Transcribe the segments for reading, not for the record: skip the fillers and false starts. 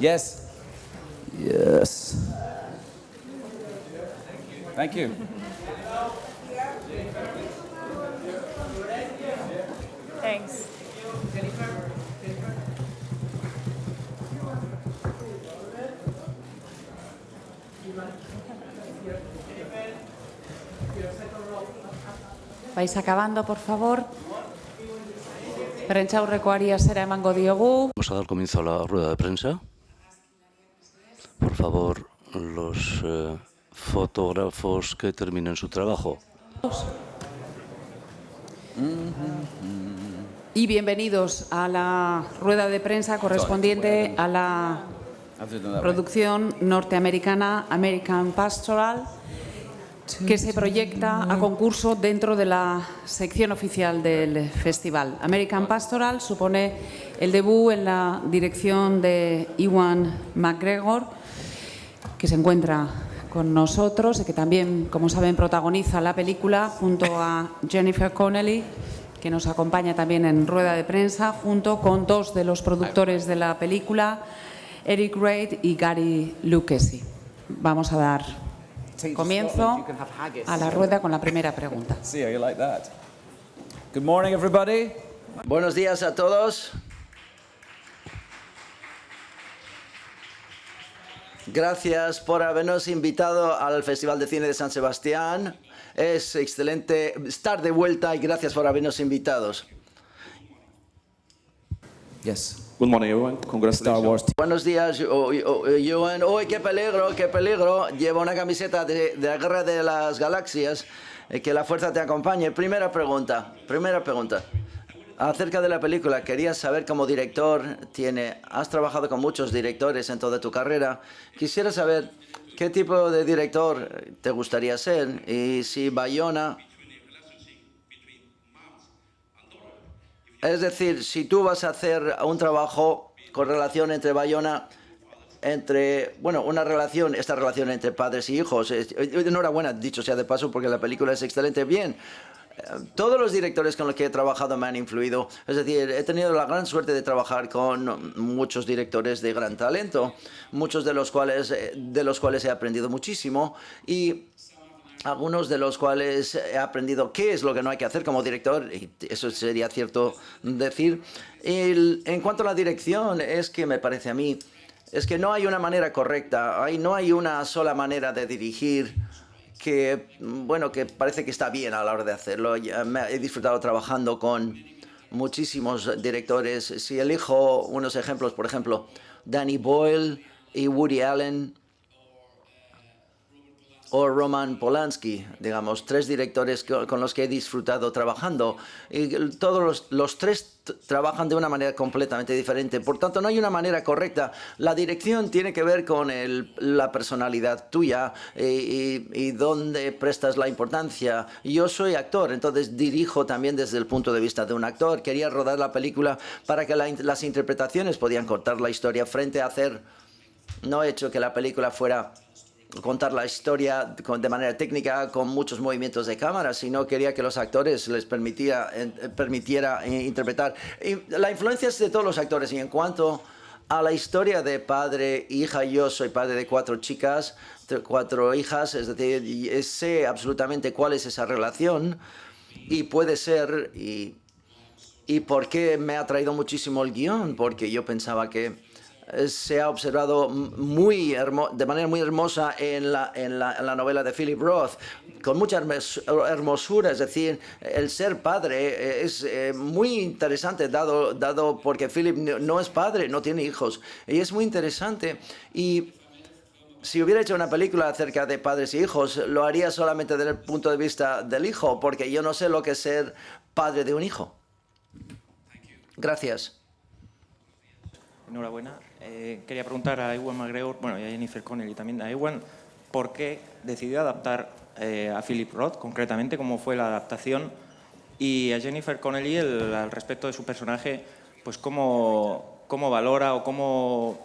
Yes. Yes. Thank you. Thanks. Vais acabando, por favor. Prentsaurrekoari hasiera emango diogu. Vamos a dar comienzo a la rueda de prensa. Por favor, los fotógrafos que terminen su trabajo. Y bienvenidos a la rueda de prensa correspondiente a la producción norteamericana American Pastoral, que se proyecta a concurso dentro de la sección oficial del festival. American Pastoral supone el debut en la dirección de Ewan McGregor, que se encuentra con nosotros y que también, como saben, protagoniza la película junto a Jennifer Connelly, que nos acompaña también en rueda de prensa, junto con dos de los productores de la película, Eric Reid y Gary Lucchesi. Vamos a dar comienzo a la rueda con la primera pregunta. See how you like that. Good morning, everybody. Buenos días a todos. Gracias por habernos invitado al Festival de Cine de San Sebastián. Es excelente estar de vuelta y gracias por habernos invitado. Yes. Good morning, everyone. Star Congratulations. Wars. Buenos días, Joan. ¡Uy, qué peligro, qué peligro! Llevo una camiseta de la Guerra de las Galaxias. Que la fuerza te acompañe. Primera pregunta. Acerca de la película, quería saber como director, has trabajado con muchos directores en toda tu carrera. Quisiera saber qué tipo de director te gustaría ser y si Bayona... Es decir, si tú vas a hacer un trabajo con relación entre Bayona, esta relación entre padres y hijos. Enhorabuena, dicho sea de paso, porque la película es excelente. Bien. Todos los directores con los que he trabajado me han influido. Es decir, he tenido la gran suerte de trabajar con muchos directores de gran talento, muchos de los cuales he aprendido muchísimo y algunos de los cuales he aprendido qué es lo que no hay que hacer como director, y eso sería cierto decir. En cuanto a la dirección, es que me parece a mí, es que no hay una manera correcta, no hay una sola manera de dirigir que parece que está bien a la hora de hacerlo. He disfrutado trabajando con muchísimos directores. Si elijo unos ejemplos, por ejemplo, Danny Boyle y Woody Allen o Roman Polanski, digamos, tres directores con los que he disfrutado trabajando. Y todos los tres trabajan de una manera completamente diferente. Por tanto, no hay una manera correcta. La dirección tiene que ver con la personalidad tuya y dónde prestas la importancia. Yo soy actor, entonces dirijo también desde el punto de vista de un actor. Quería rodar la película para que las interpretaciones podían contar la historia frente a hacer... No he hecho que la película fuera... contar la historia de manera técnica con muchos movimientos de cámara, sino quería que los actores les permitiera interpretar. Y la influencia es de todos los actores. Y en cuanto a la historia de padre e hija, yo soy padre de 4 chicas, 4 hijas, es decir, sé absolutamente cuál es esa relación y puede ser... ¿Y por qué me ha atraído muchísimo el guión? Porque yo pensaba que se ha observado de manera muy hermosa en la novela de Philip Roth, con mucha hermosura. Es decir, el ser padre es muy interesante, dado porque Philip no es padre, no tiene hijos, y es muy interesante. Y si hubiera hecho una película acerca de padres y hijos, lo haría solamente desde el punto de vista del hijo, porque yo no sé lo que es ser padre de un hijo. Gracias. Enhorabuena. Quería preguntar a Ewan McGregor, y a Jennifer Connelly también, a Ewan, ¿por qué decidió adaptar a Philip Roth, concretamente, cómo fue la adaptación? Y a Jennifer Connelly, al respecto de su personaje, pues cómo valora o cómo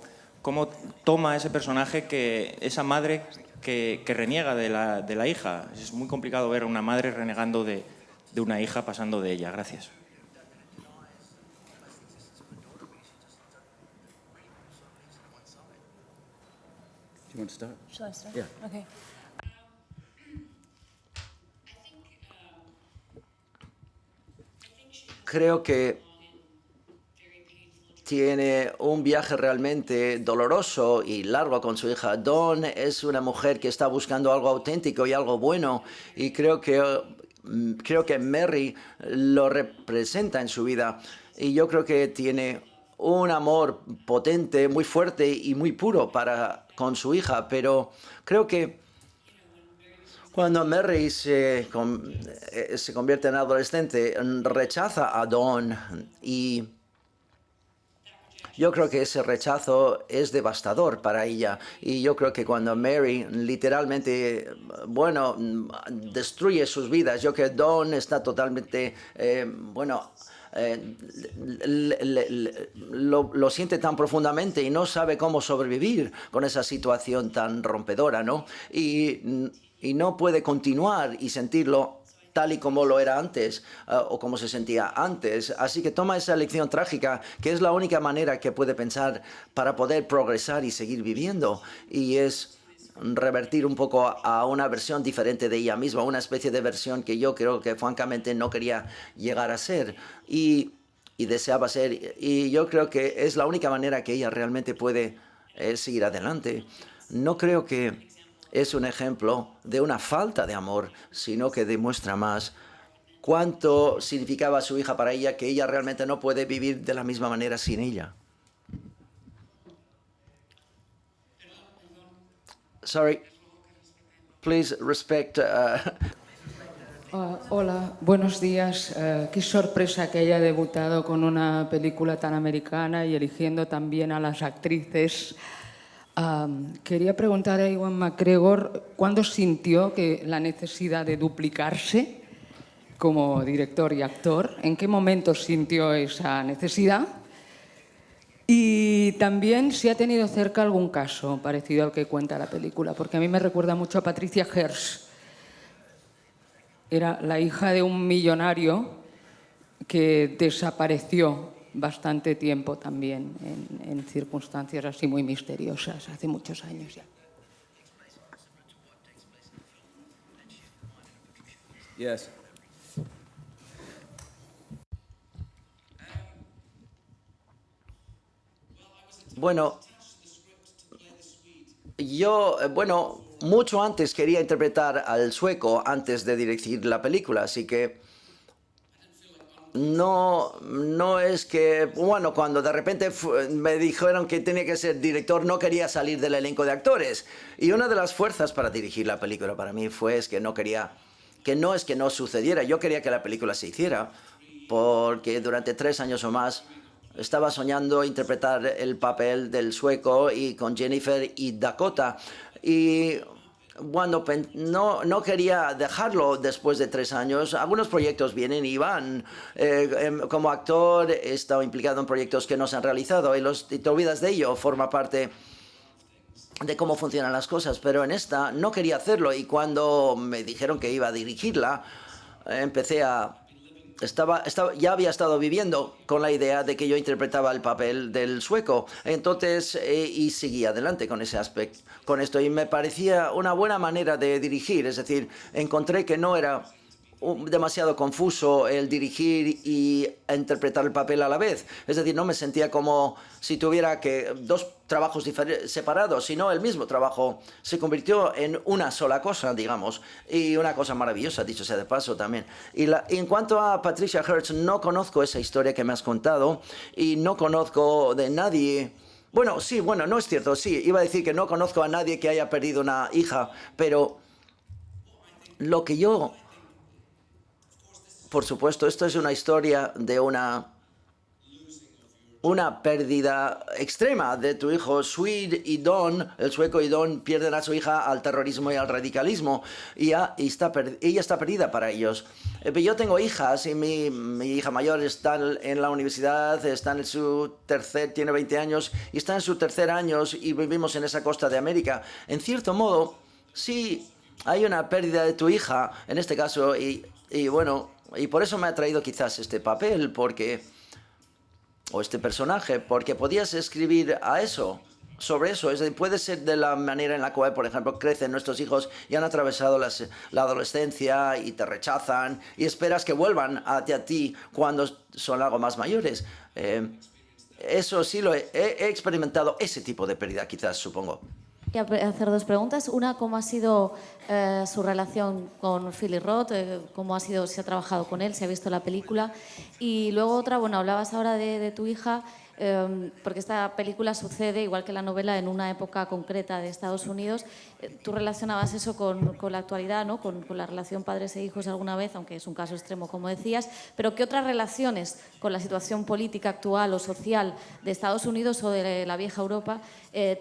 toma ese personaje, esa madre que reniega de la hija. Es muy complicado ver a una madre renegando de una hija, pasando de ella. Gracias. want to start? Shall I start? Yeah. Okay. Creo que tiene un viaje realmente doloroso y largo con su hija. Dawn es una mujer que está buscando algo auténtico y algo bueno, y creo que Mary lo representa en su vida. Y yo creo que tiene un amor potente, muy fuerte y muy puro con su hija, pero creo que cuando Mary se convierte en adolescente, rechaza a Dawn, y yo creo que ese rechazo es devastador para ella. Y yo creo que cuando Mary literalmente, destruye sus vidas, yo creo que Dawn está totalmente, lo siente tan profundamente y no sabe cómo sobrevivir con esa situación tan rompedora, ¿no? Y no puede continuar y sentirlo tal y como lo era antes, o como se sentía antes. Así que toma esa lección trágica, que es la única manera que puede pensar para poder progresar y seguir viviendo, y es revertir un poco a una versión diferente de ella misma, una especie de versión que yo creo que francamente no quería llegar a ser y deseaba ser. Y yo creo que es la única manera que ella realmente puede seguir adelante. No creo que es un ejemplo de una falta de amor, sino que demuestra más cuánto significaba su hija para ella, que ella realmente no puede vivir de la misma manera sin ella. Sorry, please respect. Hola, buenos días. Qué sorpresa que haya debutado con una película tan americana y eligiendo también a las actrices. Quería preguntar a Ewan McGregor cuándo sintió que la necesidad de duplicarse como director y actor, en qué momento sintió esa necesidad, y también si ha tenido cerca algún caso parecido al que cuenta la película, porque a mí me recuerda mucho a Patricia Hearst. Era la hija de un millonario que desapareció bastante tiempo también en circunstancias así muy misteriosas, hace muchos años ya. Yes. Bueno, yo, mucho antes quería interpretar al sueco antes de dirigir la película, así que no es que, cuando de repente me dijeron que tenía que ser director, no quería salir del elenco de actores. Y una de las fuerzas para dirigir la película para mí fue que no quería, que no es que no sucediera, yo quería que la película se hiciera, porque durante 3 años o más estaba soñando interpretar el papel del sueco, y con Jennifer y Dakota. Y no quería dejarlo después de 3 años. Algunos proyectos vienen y van. Como actor he estado implicado en proyectos que no se han realizado y te olvidas de ello, forma parte de cómo funcionan las cosas. Pero en esta no quería hacerlo, y cuando me dijeron que iba a dirigirla, ya había estado viviendo con la idea de que yo interpretaba el papel del sueco. Entonces, y seguí adelante con ese aspecto, con esto, y me parecía una buena manera de dirigir. Es decir, encontré que no era demasiado confuso el dirigir y interpretar el papel a la vez. Es decir, no me sentía como si tuviera que 2 trabajos separados, sino el mismo trabajo se convirtió en una sola cosa, digamos, y una cosa maravillosa, dicho sea de paso también. Y en cuanto a Patricia Hearst, no conozco esa historia que me has contado, y no conozco de nadie. No es cierto, sí, iba a decir que no conozco a nadie que haya perdido una hija, pero lo que yo... Por supuesto, esto es una historia de una pérdida extrema de tu hijo. Swede y Dawn, el sueco y Dawn, pierden a su hija al terrorismo y al radicalismo, y ella está perdida para ellos. Yo tengo hijas, y mi hija mayor está en la universidad, tiene 20 años, y está en su 3er año, y vivimos en esa costa de América. En cierto modo, sí hay una pérdida de tu hija, en este caso, y por eso me ha traído quizás este papel, o este personaje, porque podías escribir a eso, sobre eso. Es decir, puede ser de la manera en la cual, por ejemplo, crecen nuestros hijos y han atravesado la adolescencia y te rechazan y esperas que vuelvan hacia ti cuando son algo más mayores. Eso sí lo he experimentado, ese tipo de pérdida, quizás, supongo. Quiero hacer dos preguntas. Una, ¿cómo ha sido su relación con Philip Roth? ¿Cómo ha sido, si ha trabajado con él, si ha visto la película? Y luego otra, bueno, hablabas ahora de tu hija, porque esta película sucede, igual que la novela, en una época concreta de Estados Unidos. Tú relacionabas eso con la actualidad, ¿no? Con la relación padres e hijos alguna vez, aunque es un caso extremo, como decías. Pero ¿qué otras relaciones con la situación política actual o social de Estados Unidos o de la vieja Europa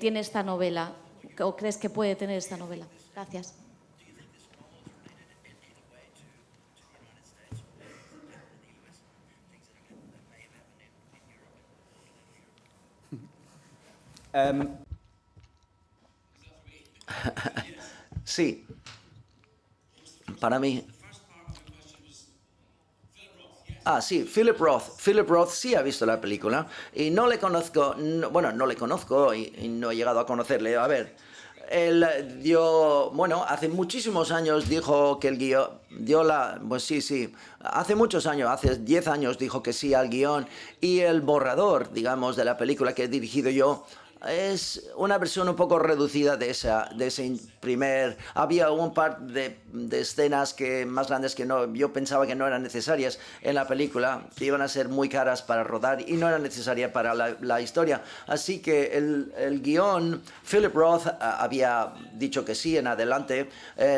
tiene esta novela? ¿O crees que puede tener esta novela? Gracias. Sí, para mí. Sí, Philip Roth. Philip Roth sí ha visto la película y no le conozco, bueno, no le conozco y no he llegado a conocerle. A ver, él dio, bueno, hace muchísimos años dijo que el guión, pues sí, hace muchos años, hace 10 años dijo que sí al guión y el borrador, digamos, de la película que he dirigido yo, es una versión un poco reducida de ese primer... Había un par de escenas más grandes que yo pensaba que no eran necesarias en la película, que iban a ser muy caras para rodar y no eran necesarias para la historia. Así que el guión, Philip Roth había dicho que sí en adelante.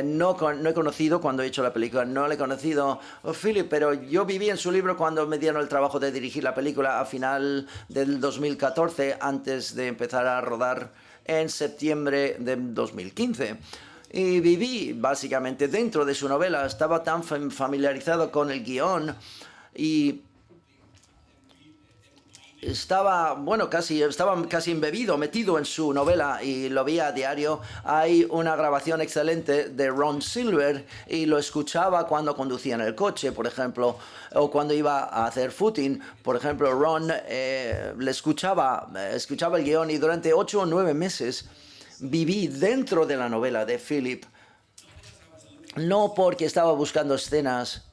No he conocido, cuando he hecho la película, no le he conocido a Philip, pero yo viví en su libro cuando me dieron el trabajo de dirigir la película a final del 2014, antes de empezar a rodar en septiembre de 2015. Y viví básicamente dentro de su novela. Estaba tan familiarizado con el guión y estaba casi embebido, metido en su novela y lo veía a diario. Hay una grabación excelente de Ron Silver y lo escuchaba cuando conducía en el coche, por ejemplo, o cuando iba a hacer footing. Por ejemplo, Ron le escuchaba el guión y durante 8 o 9 meses viví dentro de la novela de Philip, no porque estaba buscando escenas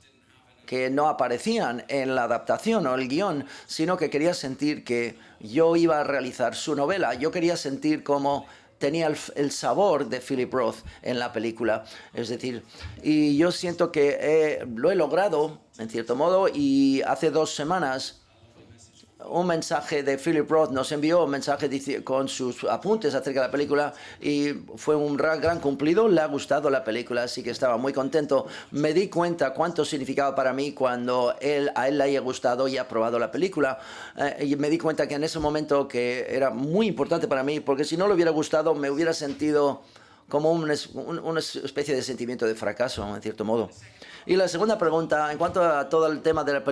que no aparecían en la adaptación o el guión, sino que quería sentir que yo iba a realizar su novela. Yo quería sentir cómo tenía el sabor de Philip Roth en la película. Es decir, y yo siento que lo he logrado, en cierto modo, y hace 2 semanas un mensaje de Philip Roth nos envió un mensaje con sus apuntes acerca de la película y fue un gran cumplido. Le ha gustado la película, así que estaba muy contento. Me di cuenta cuánto significaba para mí cuando a él le haya gustado y ha probado la película. Y me di cuenta que en ese momento que era muy importante para mí, porque si no le hubiera gustado me hubiera sentido como una especie de sentimiento de fracaso, en cierto modo. Y la segunda pregunta, en cuanto a todo el tema de la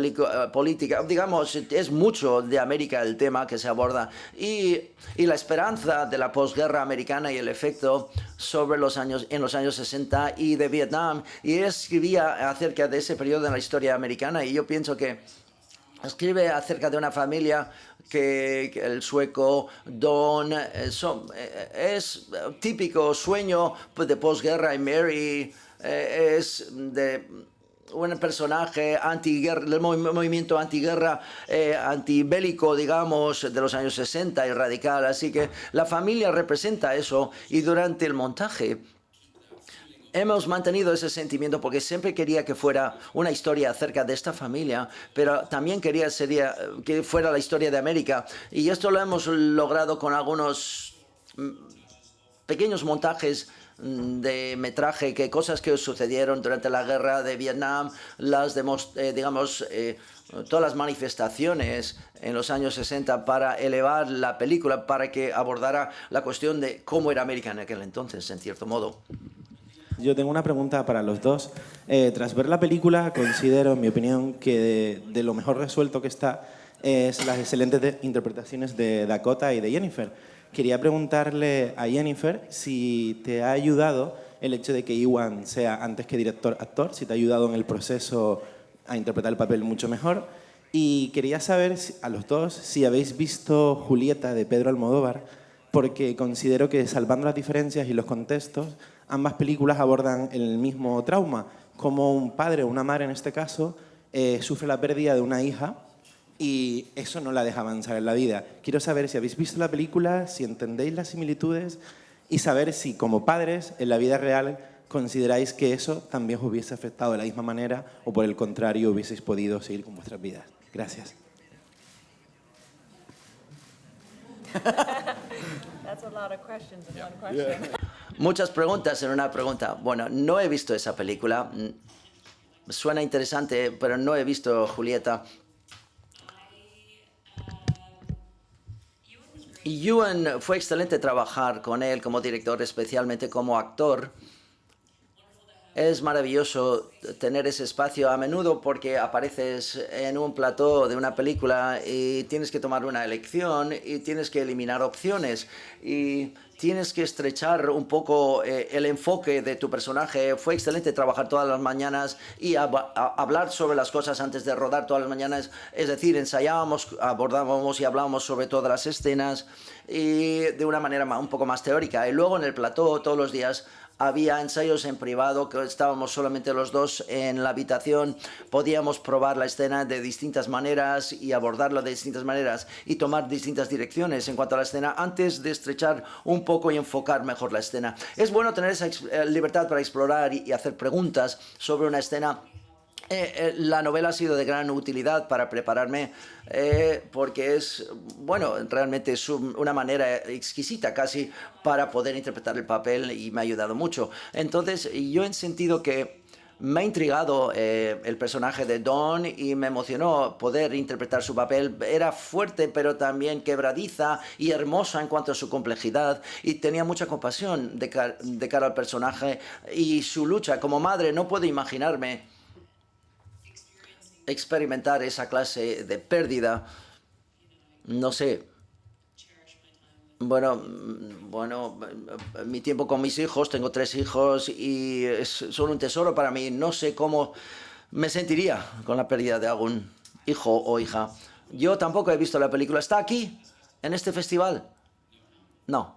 política, digamos, es mucho de América el tema que se aborda y la esperanza de la posguerra americana y el efecto sobre en los años 60 y de Vietnam. Y escribía acerca de ese periodo en la historia americana y yo pienso que escribe acerca de una familia que el sueco Don es típico sueño de posguerra y Mary es de un personaje antiguerra, del movimiento antiguerra, antibélico, digamos, de los años 60 y radical. Así que la familia representa eso y durante el montaje hemos mantenido ese sentimiento porque siempre quería que fuera una historia acerca de esta familia, pero también quería que fuera la historia de América. Y esto lo hemos logrado con algunos pequeños montajes de metraje, cosas que sucedieron durante la guerra de Vietnam, todas las manifestaciones en los años 60 para elevar la película, para que abordara la cuestión de cómo era América en aquel entonces, en cierto modo. Yo tengo una pregunta para los dos. Tras ver la película, considero, en mi opinión, que de lo mejor resuelto que está es las excelentes interpretaciones de Dakota y de Jennifer. Quería preguntarle a Jennifer si te ha ayudado el hecho de que Ewan sea, antes que director-actor, si te ha ayudado en el proceso a interpretar el papel mucho mejor. Y quería saber a los dos si habéis visto Julieta de Pedro Almodóvar porque considero que, salvando las diferencias y los contextos, ambas películas abordan el mismo trauma, como un padre o una madre en este caso sufre la pérdida de una hija y eso no la deja avanzar en la vida. Quiero saber si habéis visto la película, si entendéis las similitudes y saber si, como padres, en la vida real consideráis que eso también os hubiese afectado de la misma manera o, por el contrario, hubieseis podido seguir con vuestras vidas. Gracias. That's a lot of questions in one question. Muchas preguntas en una pregunta. Bueno, no he visto esa película. Suena interesante, pero no he visto Julieta. Ewan, fue excelente trabajar con él como director, especialmente como actor. Es maravilloso tener ese espacio a menudo porque apareces en un plató de una película y tienes que tomar una elección y tienes que eliminar opciones y tienes que estrechar un poco el enfoque de tu personaje. Fue excelente trabajar todas las mañanas y hablar sobre las cosas antes de rodar todas las mañanas. Es decir, ensayábamos, abordábamos y hablábamos sobre todas las escenas y de una manera un poco más teórica. Y luego en el plató todos los días había ensayos en privado, que estábamos solamente los dos en la habitación, podíamos probar la escena de distintas maneras y abordarla de distintas maneras y tomar distintas direcciones en cuanto a la escena antes de estrechar un poco y enfocar mejor la escena. Es bueno tener esa libertad para explorar y hacer preguntas sobre una escena. La novela ha sido de gran utilidad para prepararme porque es, bueno, realmente es una manera exquisita casi para poder interpretar el papel y me ha ayudado mucho. Entonces, yo he sentido que me ha intrigado el personaje de Dawn y me emocionó poder interpretar su papel. Era fuerte, pero también quebradiza y hermosa en cuanto a su complejidad y tenía mucha compasión de cara al personaje y su lucha. Como madre, no puedo imaginarme experimentar esa clase de pérdida, no sé. Bueno, mi tiempo con mis hijos, tengo 3 hijos y son un tesoro para mí. No sé cómo me sentiría con la pérdida de algún hijo o hija. Yo tampoco he visto la película. ¿Está aquí, en este festival? No.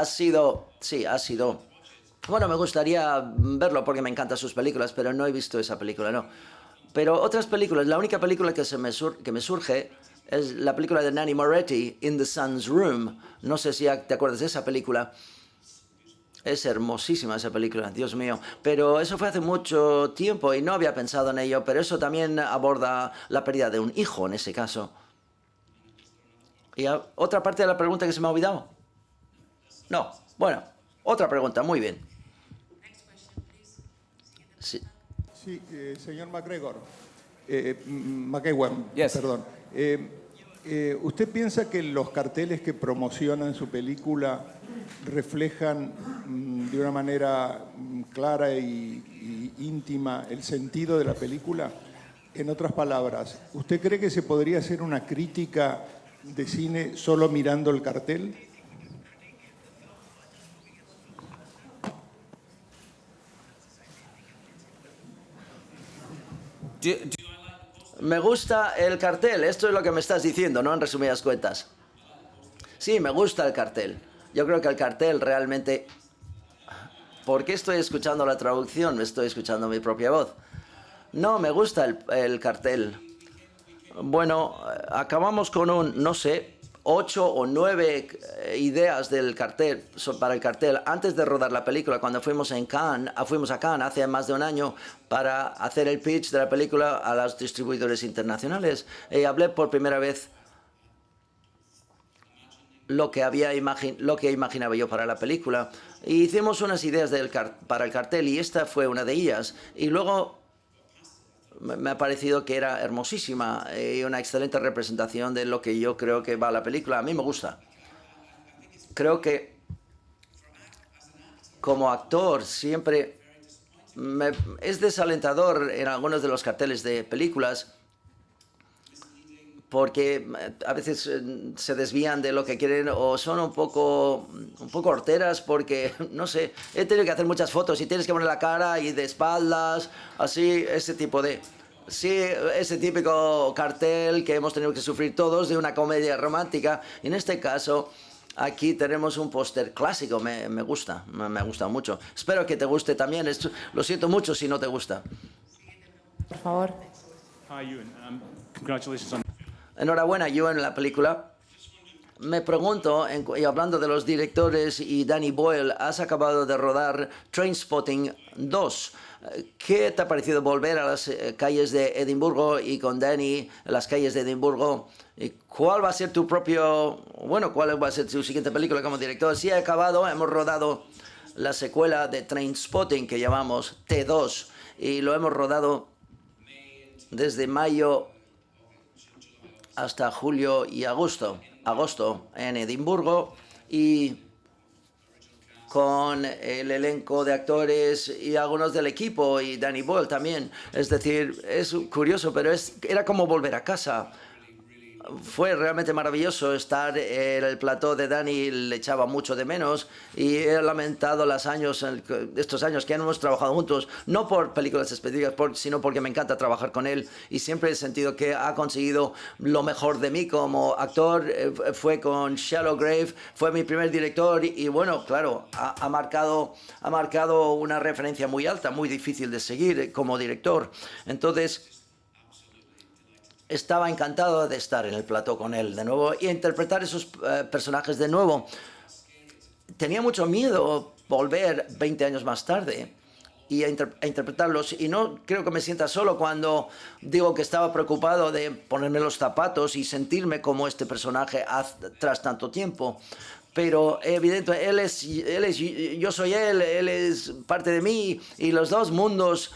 Sí, ha sido. Bueno, me gustaría verlo porque me encantan sus películas, pero no he visto esa película, no. Pero otras películas, la única película que me surge es la película de Nanni Moretti, In the Sun's Room. No sé si te acuerdas de esa película. Es hermosísima esa película, Dios mío. Pero eso fue hace mucho tiempo y no había pensado en ello, pero eso también aborda la pérdida de un hijo en ese caso. ¿Y otra parte de la pregunta que se me ha olvidado? No, bueno, otra pregunta, muy bien. Sí. Sí, señor McGregor, McEwan, Yes. perdón. ¿Usted piensa que los carteles que promocionan su película reflejan de una manera clara y íntima el sentido de la película? En otras palabras, ¿usted cree que se podría hacer una crítica de cine solo mirando el cartel? Me gusta el cartel, esto es lo que me estás diciendo, ¿no? En resumidas cuentas. Sí, me gusta el cartel. Yo creo que el cartel realmente... ¿Por qué estoy escuchando la traducción? Estoy escuchando mi propia voz. No, me gusta el cartel. Bueno, acabamos con no sé, 8 o 9 ideas del cartel, para el cartel antes de rodar la película. Cuando fuimos a Cannes hace más de un año para hacer el pitch de la película a los distribuidores internacionales. Y hablé por primera vez lo que imaginaba yo para la película. Y hicimos unas ideas para el cartel y esta fue una de ellas. Y luego me ha parecido que era hermosísima y una excelente representación de lo que yo creo que va a la película. A mí me gusta. Creo que como actor siempre es desalentador en algunos de los carteles de películas porque a veces se desvían de lo que quieren o son un poco horteras porque, no sé, he tenido que hacer muchas fotos y tienes que poner la cara y de espaldas, así, ese tipo de... Sí, ese típico cartel que hemos tenido que sufrir todos de una comedia romántica. En este caso, aquí tenemos un póster clásico. Me gusta mucho. Espero que te guste también. Lo siento mucho si no te gusta. Por favor. Hi, Ewan. Congratulations on... Enhorabuena, Ewan, la película. Me pregunto, y hablando de los directores y Danny Boyle, has acabado de rodar Trainspotting 2. ¿Qué te ha parecido volver a las calles de Edimburgo y con Danny en las calles de Edimburgo? ¿Y cuál va a ser cuál va a ser tu siguiente película como director? Sí, hemos rodado la secuela de Trainspotting que llamamos T2 y lo hemos rodado desde mayo hasta julio y agosto en Edimburgo y con el elenco de actores y algunos del equipo y Danny Boyle también. Es decir, es curioso, pero era como volver a casa. Fue realmente maravilloso estar en el plató de Danny, le echaba mucho de menos y he lamentado estos años que hemos trabajado juntos, no por películas específicas, sino porque me encanta trabajar con él y siempre he sentido que ha conseguido lo mejor de mí como actor. Fue con Shallow Grave, fue mi primer director y bueno, claro, ha marcado una referencia muy alta, muy difícil de seguir como director. Entonces, estaba encantado de estar en el plató con él de nuevo y interpretar esos personajes de nuevo. Tenía mucho miedo volver 20 años más tarde y a interpretarlos. Y no creo que me sienta solo cuando digo que estaba preocupado de ponerme los zapatos y sentirme como este personaje tras tanto tiempo. Pero evidentemente, yo soy él es parte de mí y los dos mundos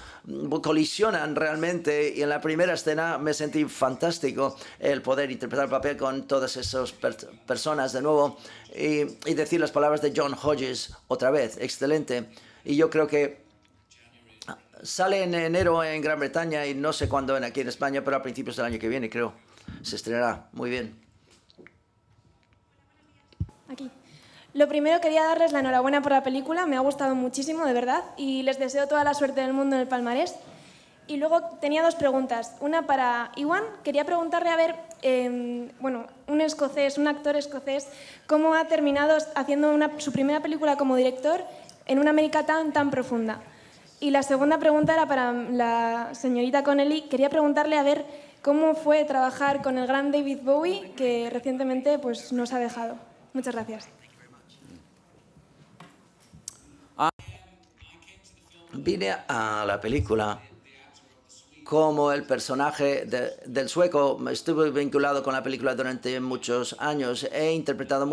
colisionan realmente y en la primera escena me sentí fantástico el poder interpretar el papel con todas esas personas de nuevo y decir las palabras de John Hodges otra vez, excelente. Y yo creo que sale en enero en Gran Bretaña y no sé cuándo aquí en España, pero a principios del año que viene creo. Se estrenará. Muy bien. Aquí. Lo primero, quería darles la enhorabuena por la película, me ha gustado muchísimo, de verdad, y les deseo toda la suerte del mundo en el palmarés. Y luego tenía dos preguntas. Una para Ewan, quería preguntarle a ver, un actor escocés, cómo ha terminado haciendo su primera película como director en una América tan profunda. Y la segunda pregunta era para la señorita Connelly, quería preguntarle a ver cómo fue trabajar con el gran David Bowie, que recientemente pues, nos ha dejado. Muchas gracias. Vine a la película como el personaje del sueco. Estuve vinculado con la película durante muchos años. He interpretado a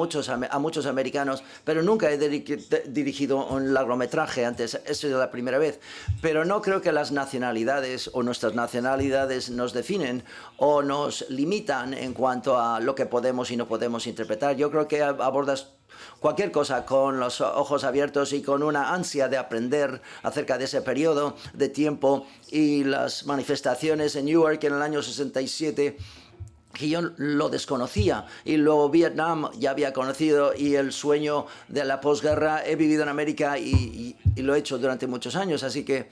muchos americanos, pero nunca he dirigido un largometraje antes. Eso es la primera vez. Pero no creo que las nacionalidades o nuestras nacionalidades nos definen o nos limitan en cuanto a lo que podemos y no podemos interpretar. Yo creo que abordas cualquier cosa con los ojos abiertos y con una ansia de aprender acerca de ese periodo de tiempo y las manifestaciones en Newark en el año 67, que yo lo desconocía, y luego Vietnam ya había conocido y el sueño de la posguerra. He vivido en América y lo he hecho durante muchos años, así que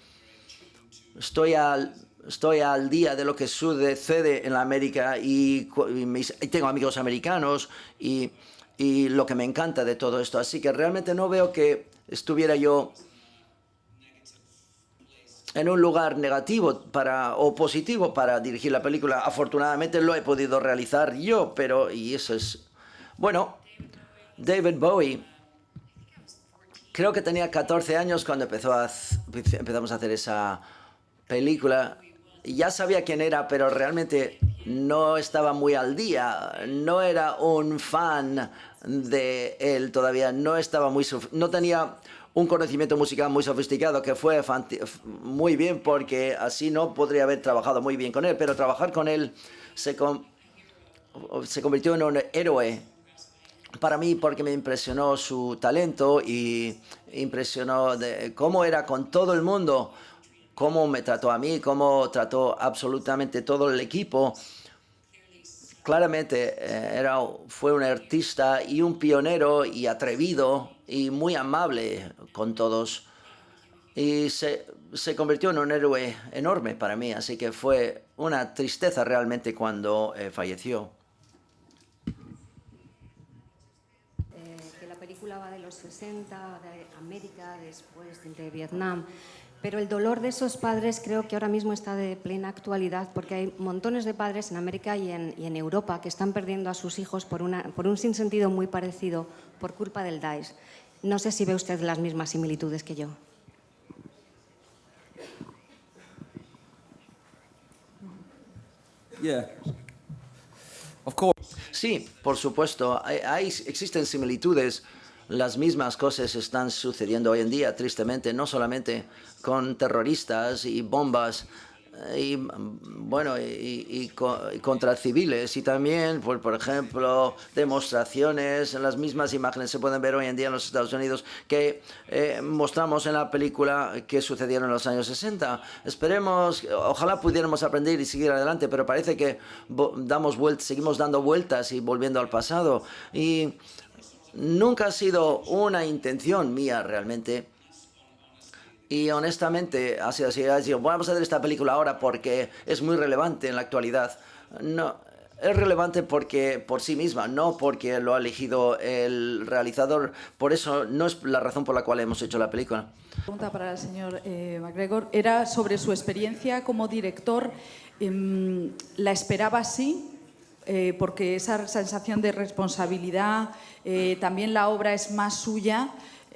estoy al día de lo que sucede en la América y tengo amigos americanos y lo que me encanta de todo esto. Así que realmente no veo que estuviera yo en un lugar negativo o positivo para dirigir la película. Afortunadamente lo he podido realizar yo, y eso es... Bueno, David Bowie, creo que tenía 14 años cuando empezamos a hacer esa película. Ya sabía quién era, pero realmente no estaba muy al día. No era un fan de él todavía. No tenía un conocimiento musical muy sofisticado, que fue muy bien, porque así no podría haber trabajado muy bien con él. Pero trabajar con él se convirtió en un héroe para mí, porque me impresionó su talento y impresionó de cómo era con todo el mundo, cómo me trató a mí, cómo trató absolutamente todo el equipo. Claramente fue un artista y un pionero y atrevido y muy amable con todos. Y se convirtió en un héroe enorme para mí, así que fue una tristeza realmente cuando falleció. Que la película va de los 60, de América, después de Vietnam, pero el dolor de esos padres creo que ahora mismo está de plena actualidad porque hay montones de padres en América y en Europa que están perdiendo a sus hijos por un sinsentido muy parecido por culpa del Daesh. No sé si ve usted las mismas similitudes que yo. Yeah. Of course. Sí, por supuesto. Existen similitudes. Las mismas cosas están sucediendo hoy en día, tristemente, no solamente con terroristas y bombas y contra civiles, y también, por ejemplo, demostraciones. Las mismas imágenes se pueden ver hoy en día en los Estados Unidos que mostramos en la película que sucedieron en los años 60. Esperemos, ojalá pudiéramos aprender y seguir adelante, pero parece que seguimos dando vueltas y volviendo al pasado. Y nunca ha sido una intención mía realmente. Y honestamente, ha sido así, vamos a hacer esta película ahora porque es muy relevante en la actualidad. No, es relevante porque por sí misma, no porque lo ha elegido el realizador. Por eso no es la razón por la cual hemos hecho la película. Pregunta para el señor McGregor. Era sobre su experiencia como director. ¿La esperaba así? Porque esa sensación de responsabilidad, también la obra es más suya.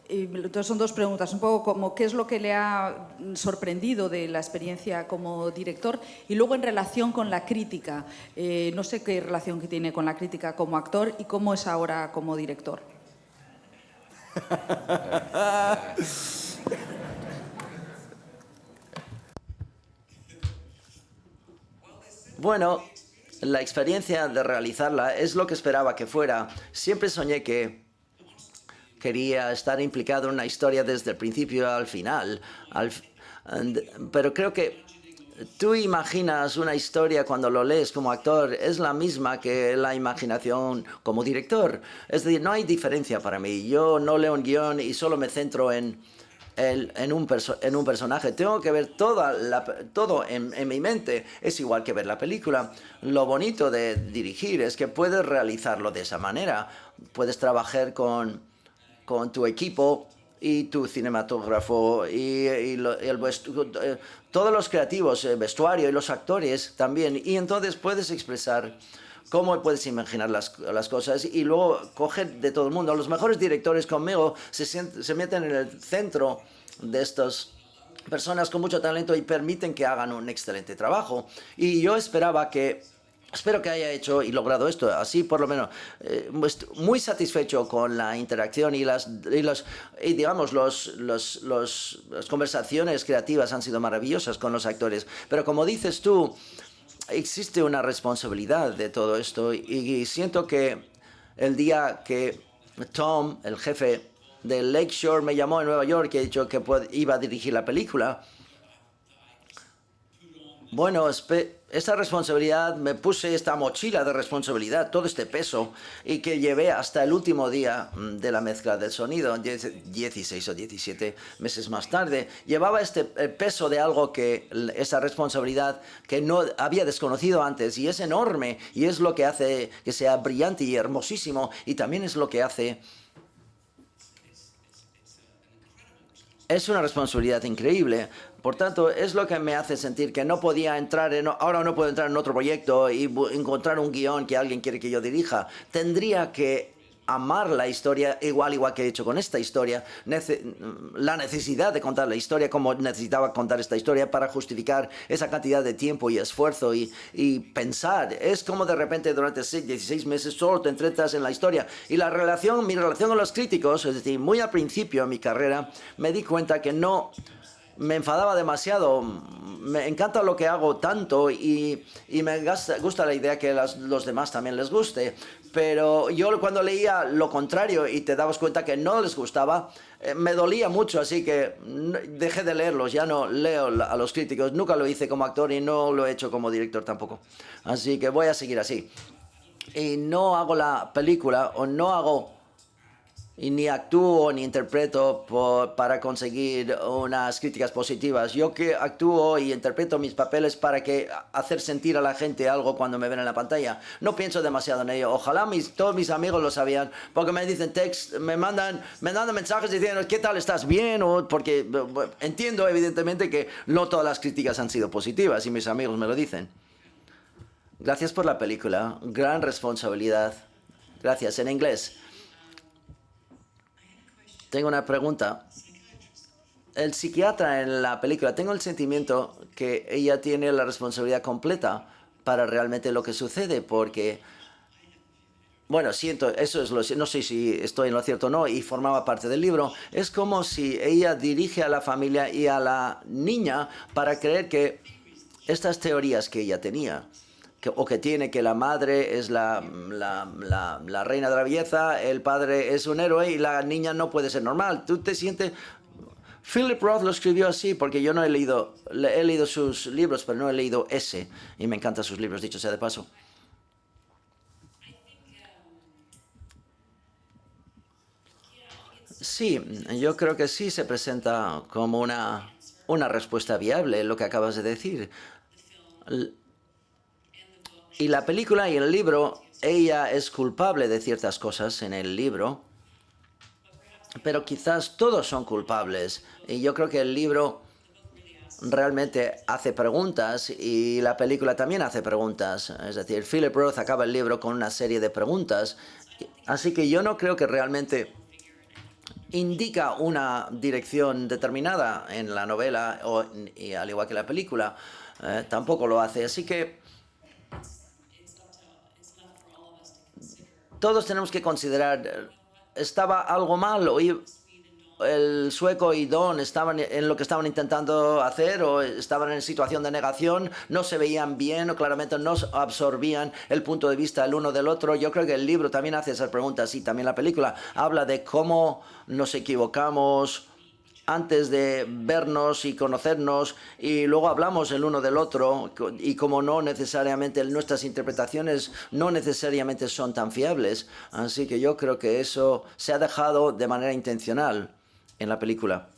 Entonces son dos preguntas, un poco como qué es lo que le ha sorprendido de la experiencia como director y luego en relación con la crítica. No sé qué relación que tiene con la crítica como actor y cómo es ahora como director. Bueno, la experiencia de realizarla es lo que esperaba que fuera. Siempre soñé que quería estar implicado en una historia desde el principio al final. Pero creo que tú imaginas una historia cuando lo lees como actor, es la misma que la imaginación como director. Es decir, no hay diferencia para mí. Yo no leo un guión y solo me centro en un personaje. Tengo que ver todo en mi mente. Es igual que ver la película. Lo bonito de dirigir es que puedes realizarlo de esa manera. Puedes trabajar con tu equipo y tu cinematógrafo todos los creativos, el vestuario y los actores también. Y entonces puedes expresar cómo puedes imaginar las cosas y luego coger de todo el mundo. Los mejores directores conmigo se meten en el centro de estas personas con mucho talento y permiten que hagan un excelente trabajo. Y yo espero que haya hecho y logrado esto. Así, por lo menos, muy satisfecho con la interacción y las conversaciones creativas han sido maravillosas con los actores. Pero como dices tú, existe una responsabilidad de todo esto y siento que el día que Tom, el jefe de Lakeshore, me llamó en Nueva York y ha dicho que iba a dirigir la película, bueno, esta responsabilidad, me puse esta mochila de responsabilidad, todo este peso, y que llevé hasta el último día de la mezcla del sonido, 16 o 17 meses más tarde. Llevaba este peso de algo esa responsabilidad que no había desconocido antes, y es enorme, y es lo que hace que sea brillante y hermosísimo, y también es lo que hace... Es una responsabilidad increíble. Por tanto, es lo que me hace sentir que no podía ahora no puedo entrar en otro proyecto y encontrar un guión que alguien quiere que yo dirija. Tendría que amar la historia igual que he hecho con esta historia. La necesidad de contar la historia como necesitaba contar esta historia para justificar esa cantidad de tiempo y esfuerzo y pensar. Es como de repente durante 16 meses solo te entretas en la historia. Y mi relación con los críticos, es decir, muy al principio de mi carrera, me di cuenta que no... Me enfadaba demasiado, me encanta lo que hago tanto y me gusta la idea que los demás también les guste, pero yo cuando leía lo contrario y te dabas cuenta que no les gustaba, me dolía mucho, así que dejé de leerlos, ya no leo a los críticos, nunca lo hice como actor y no lo he hecho como director tampoco, así que voy a seguir así. Y no hago la película o no hago y ni actúo ni interpreto para conseguir unas críticas positivas. Yo que actúo y interpreto mis papeles para hacer sentir a la gente algo cuando me ven en la pantalla. No pienso demasiado en ello. Ojalá todos mis amigos lo sabían, porque me dicen me mandan mensajes diciendo ¿qué tal? ¿Estás bien? Porque entiendo evidentemente que no todas las críticas han sido positivas y mis amigos me lo dicen. Gracias por la película. Gran responsabilidad. Gracias. En inglés. Tengo una pregunta. El psiquiatra en la película, tengo el sentimiento que ella tiene la responsabilidad completa para realmente lo que sucede, porque, bueno, siento, no sé si estoy en lo cierto o no, y formaba parte del libro. Es como si ella dirige a la familia y a la niña para creer que estas teorías que ella tenía, o que tiene, que la madre es la reina de la belleza, el padre es un héroe y la niña no puede ser normal. ¿Tú te sientes...? Philip Roth lo escribió así, porque yo no he leído sus libros, pero no he leído ese. Y me encantan sus libros, dicho sea de paso. Sí, yo creo que sí se presenta como una respuesta viable, lo que acabas de decir. Y la película y el libro, ella es culpable de ciertas cosas en el libro, pero quizás todos son culpables. Y yo creo que el libro realmente hace preguntas y la película también hace preguntas. Es decir, Philip Roth acaba el libro con una serie de preguntas. Así que yo no creo que realmente indica una dirección determinada en la novela, y al igual que la película, tampoco lo hace. Así que todos tenemos que considerar, ¿estaba algo mal? ¿O el sueco y Don estaban en lo que estaban intentando hacer o estaban en situación de negación? ¿No se veían bien o claramente no absorbían el punto de vista el uno del otro? Yo creo que el libro también hace esas preguntas y también la película habla de cómo nos equivocamos antes de vernos y conocernos, y luego hablamos el uno del otro, y como no necesariamente nuestras interpretaciones no necesariamente son tan fiables. Así que yo creo que eso se ha dejado de manera intencional en la película.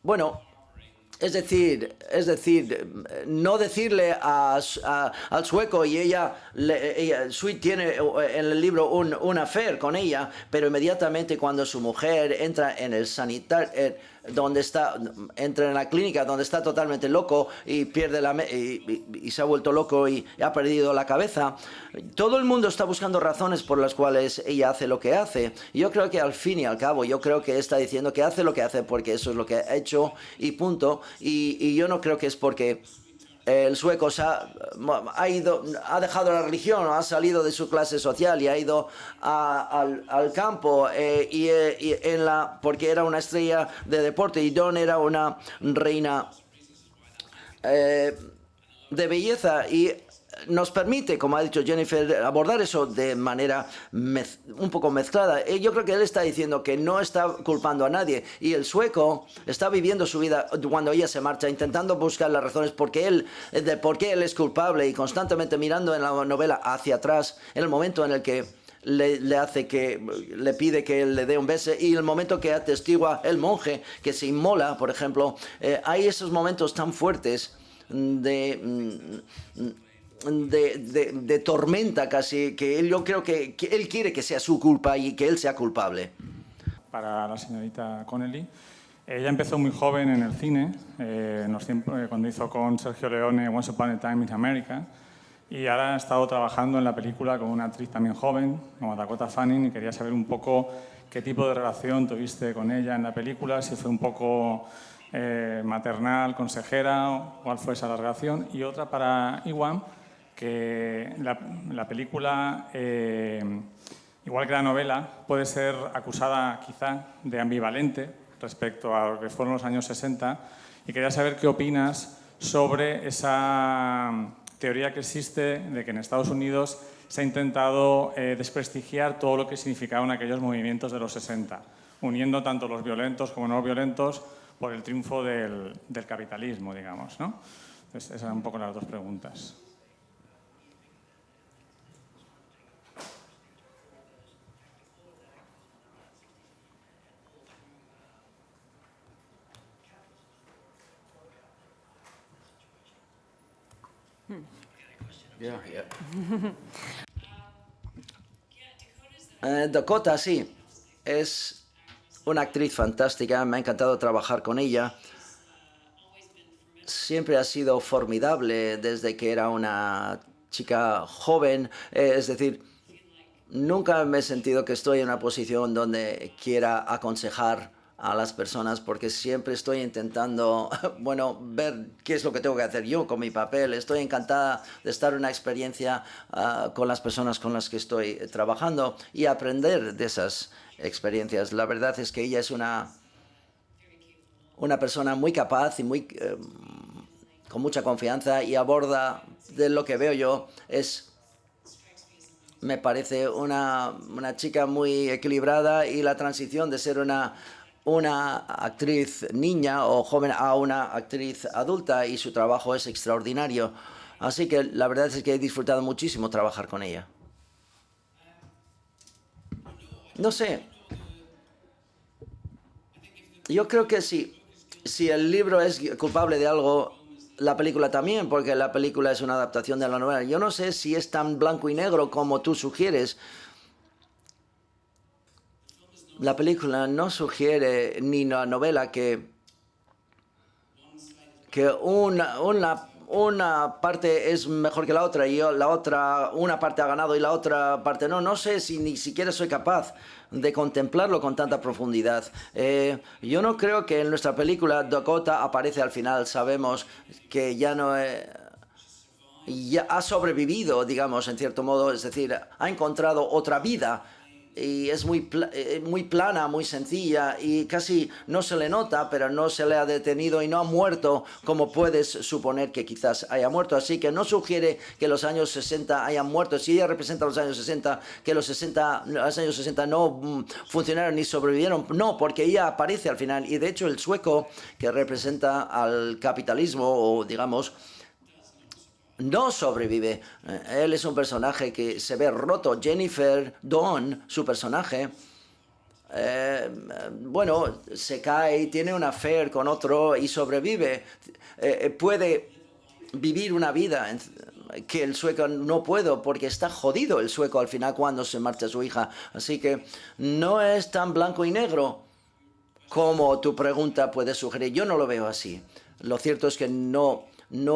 Bueno, es decir, no decirle al sueco, y ella Sweet tiene en el libro un affair con ella, pero inmediatamente cuando su mujer entra en el sanitario, entra en la clínica donde está totalmente loco y y se ha vuelto loco y ha perdido la cabeza, todo el mundo está buscando razones por las cuales ella hace lo que hace. Yo creo que al fin y al cabo, yo creo que está diciendo que hace lo que hace porque eso es lo que ha hecho y punto. Y yo no creo que es porque el sueco ha dejado la religión, ha salido de su clase social y ha ido al campo porque era una estrella de deporte y Dawn era una reina de belleza, y nos permite, como ha dicho Jennifer, abordar eso de manera un poco mezclada. Yo creo que él está diciendo que no está culpando a nadie, y el sueco está viviendo su vida cuando ella se marcha, intentando buscar las razones por qué él es culpable, y constantemente mirando en la novela hacia atrás, en el momento en el que le pide que él le dé un beso, y el momento que atestigua el monje que se inmola, por ejemplo. Hay esos momentos tan fuertes de tormenta casi, que yo creo que él quiere que sea su culpa y que él sea culpable. Para la señorita Connelly, ella empezó muy joven en el cine, cuando hizo con Sergio Leone Once Upon a Time in America, y ahora ha estado trabajando en la película con una actriz también joven, como Dakota Fanning, y quería saber un poco qué tipo de relación tuviste con ella en la película, si fue un poco maternal, consejera, cuál fue esa relación. Y otra para Iwan, que la película, igual que la novela, puede ser acusada quizá de ambivalente respecto a lo que fueron los años 60, y quería saber qué opinas sobre esa teoría que existe de que en Estados Unidos se ha intentado desprestigiar todo lo que significaban aquellos movimientos de los 60, uniendo tanto los violentos como no violentos por el triunfo del capitalismo, digamos, ¿no? Entonces, esas eran un poco las dos preguntas. Dakota, sí, es una actriz fantástica, me ha encantado trabajar con ella. Siempre ha sido formidable desde que era una chica joven, es decir, nunca me he sentido que estoy en una posición donde quiera aconsejar a las personas porque siempre estoy intentando, bueno, ver qué es lo que tengo que hacer yo con mi papel. Estoy encantada de estar en una experiencia con las personas con las que estoy trabajando y aprender de esas experiencias. La verdad es que ella es una persona muy capaz y muy con mucha confianza y aborda, de lo que veo yo, me parece una chica muy equilibrada y la transición de ser una actriz niña o joven a una actriz adulta y su trabajo es extraordinario. Así que la verdad es que he disfrutado muchísimo trabajar con ella. No sé. Yo creo que si el libro es culpable de algo, la película también, porque la película es una adaptación de la novela. Yo no sé si es tan blanco y negro como tú sugieres. La película no sugiere, ni la novela, que una parte es mejor que la otra y una parte ha ganado y la otra parte no. No sé si ni siquiera soy capaz de contemplarlo con tanta profundidad. Yo no creo que en nuestra película Dakota aparece al final. Sabemos que ya no ya ha sobrevivido, digamos, en cierto modo, es decir, ha encontrado otra vida. Y es muy plana, muy sencilla y casi no se le nota, pero no se le ha detenido y no ha muerto como puedes suponer que quizás haya muerto. Así que no sugiere que los años 60 hayan muerto. Si ella representa los años 60, que los años 60 no funcionaron ni sobrevivieron. No, porque ella aparece al final. Y de hecho el sueco, que representa al capitalismo o digamos no sobrevive. Él es un personaje que se ve roto. Jennifer Dawn, su personaje, bueno, se cae y tiene una affair con otro y sobrevive. Puede vivir una vida que el sueco no puede porque está jodido el sueco al final cuando se marcha su hija. Así que no es tan blanco y negro como tu pregunta puede sugerir. Yo no lo veo así. Lo cierto es que no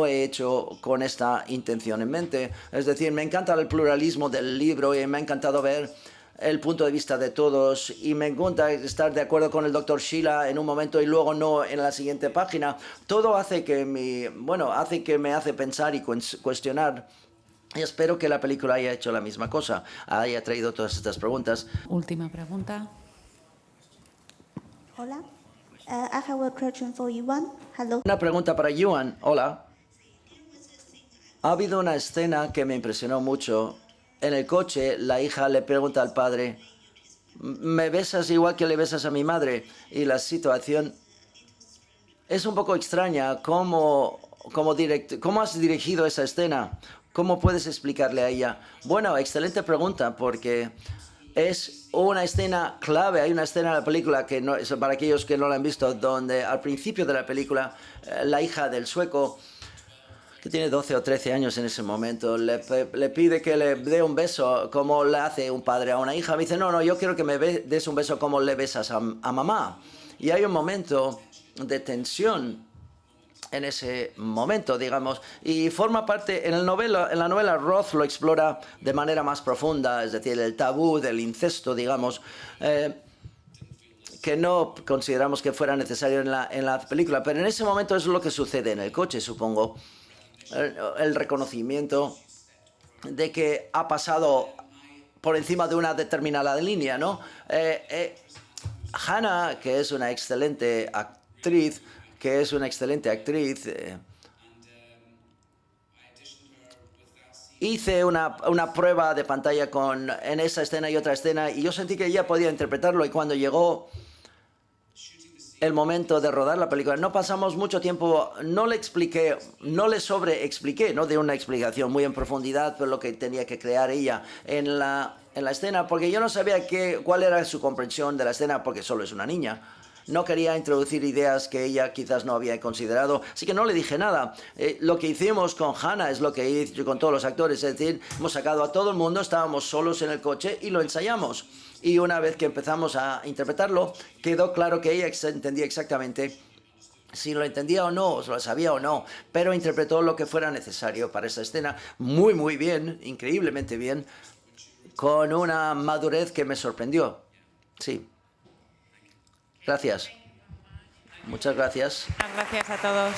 he hecho con esta intención en mente. Es decir, me encanta el pluralismo del libro y me ha encantado ver el punto de vista de todos y me encanta estar de acuerdo con el Dr. Sheila en un momento y luego no en la siguiente página. Todo hace que me hace pensar y cuestionar. Y espero que la película haya hecho la misma cosa, haya traído todas estas preguntas. Última pregunta. Hola. I have a question for Yuan. Hello. Una pregunta para Yuan. Hola. Ha habido una escena que me impresionó mucho. En el coche, la hija le pregunta al padre, ¿me besas igual que le besas a mi madre? Y la situación es un poco extraña. ¿Cómo has dirigido esa escena? ¿Cómo puedes explicarle a ella? Bueno, excelente pregunta, porque es una escena clave. Hay una escena en la película, que no, para aquellos que no la han visto, donde al principio de la película la hija del sueco, que tiene 12 o 13 años en ese momento, le pide que le dé un beso como le hace un padre a una hija. Me dice, no, yo quiero que me des un beso como le besas a mamá. Y hay un momento de tensión en ese momento, digamos, y forma parte, en la novela Roth lo explora de manera más profunda, es decir, el tabú del incesto, digamos, que no consideramos que fuera necesario en la película, pero en ese momento es lo que sucede en el coche, supongo. El reconocimiento de que ha pasado por encima de una determinada línea, ¿no? Hannah, que es una excelente actriz, hice una prueba de pantalla en esa escena y otra escena y yo sentí que ella podía interpretarlo, y cuando llegó el momento de rodar la película, no pasamos mucho tiempo, no le sobreexpliqué, no de una explicación muy en profundidad, pero lo que tenía que crear ella en la escena, porque yo no sabía cuál era su comprensión de la escena, porque solo es una niña. no quería introducir ideas que ella quizás no había considerado, así que no le dije nada. Lo que hicimos con Hannah es lo que hice con todos los actores, es decir, hemos sacado a todo el mundo, estábamos solos en el coche y lo ensayamos. Y una vez que empezamos a interpretarlo, quedó claro que ella entendía exactamente si lo entendía o no, si lo sabía o no, pero interpretó lo que fuera necesario para esa escena muy, muy bien, increíblemente bien, con una madurez que me sorprendió. Sí. Gracias. Muchas gracias. Gracias a todos.